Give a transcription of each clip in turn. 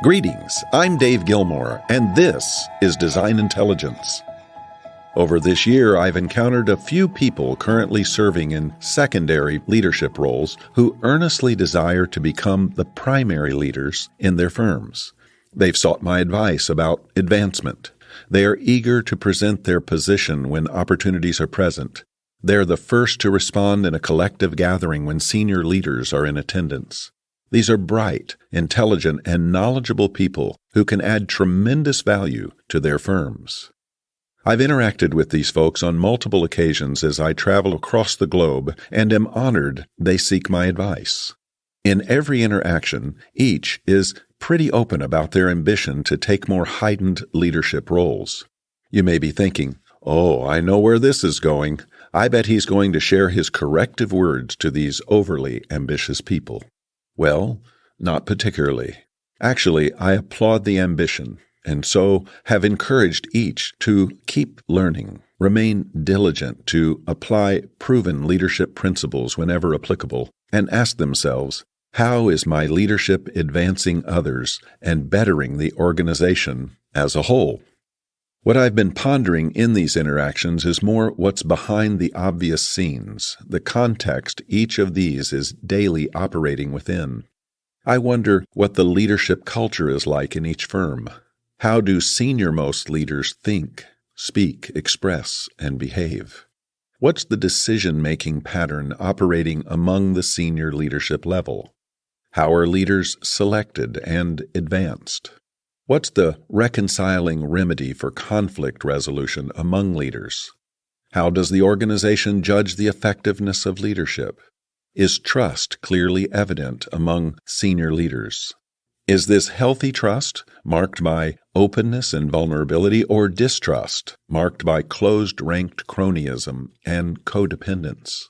Greetings, I'm Dave Gilmore, and this is Design Intelligence. Over this year, I've encountered a few people currently serving in secondary leadership roles who earnestly desire to become the primary leaders in their firms. They've sought my advice about advancement. They are eager to present their position when opportunities are present. They're the first to respond in a collective gathering when senior leaders are in attendance. These are bright, intelligent, and knowledgeable people who can add tremendous value to their firms. I've interacted with these folks on multiple occasions as I travel across the globe and am honored they seek my advice. In every interaction, each is pretty open about their ambition to take more heightened leadership roles. You may be thinking, "Oh, I know where this is going. I bet he's going to share his corrective words to these overly ambitious people." Well, not particularly. Actually, I applaud the ambition, and so have encouraged each to keep learning, remain diligent to apply proven leadership principles whenever applicable, and ask themselves, how is my leadership advancing others and bettering the organization as a whole? What I've been pondering in these interactions is more what's behind the obvious scenes, the context each of these is daily operating within. I wonder what the leadership culture is like in each firm. How do senior-most leaders think, speak, express, and behave? What's the decision-making pattern operating among the senior leadership level? How are leaders selected and advanced? What's the reconciling remedy for conflict resolution among leaders? How does the organization judge the effectiveness of leadership? Is trust clearly evident among senior leaders? Is this healthy trust marked by openness and vulnerability, or distrust marked by closed-ranked cronyism and codependence?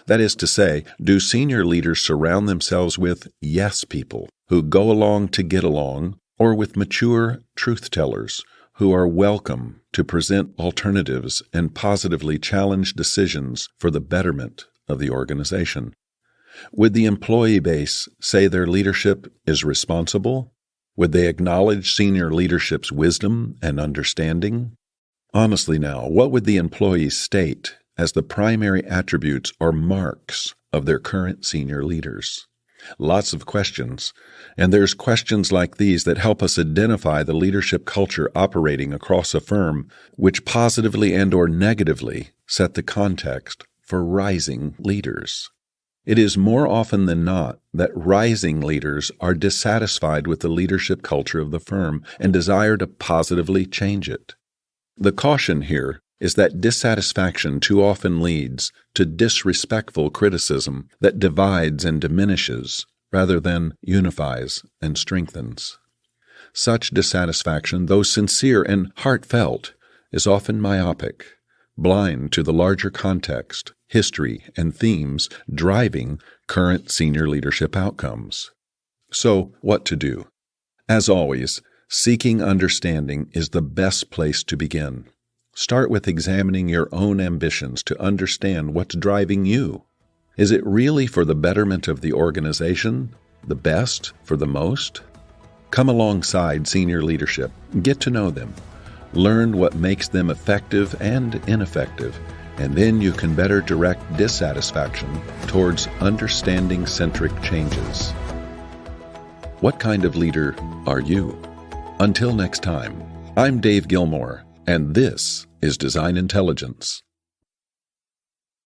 That is to say, do senior leaders surround themselves with yes people who go along to get along, or with mature truth-tellers who are welcome to present alternatives and positively challenge decisions for the betterment of the organization? Would the employee base say their leadership is responsible? Would they acknowledge senior leadership's wisdom and understanding? Honestly now, what would the employees state as the primary attributes or marks of their current senior leaders? Lots of questions, and there's questions like these that help us identify the leadership culture operating across a firm which positively and or negatively set the context for rising leaders. It is more often than not that rising leaders are dissatisfied with the leadership culture of the firm and desire to positively change it. The caution here is that dissatisfaction too often leads to disrespectful criticism that divides and diminishes rather than unifies and strengthens. Such dissatisfaction, though sincere and heartfelt, is often myopic, blind to the larger context, history, and themes driving current senior leadership outcomes. So, what to do? As always, seeking understanding is the best place to begin. Start with examining your own ambitions to understand what's driving you. Is it really for the betterment of the organization, the best for the most? Come alongside senior leadership, get to know them, learn what makes them effective and ineffective, and then you can better direct dissatisfaction towards understanding-centric changes. What kind of leader are you? Until next time, I'm Dave Gilmore, and this is Design Intelligence.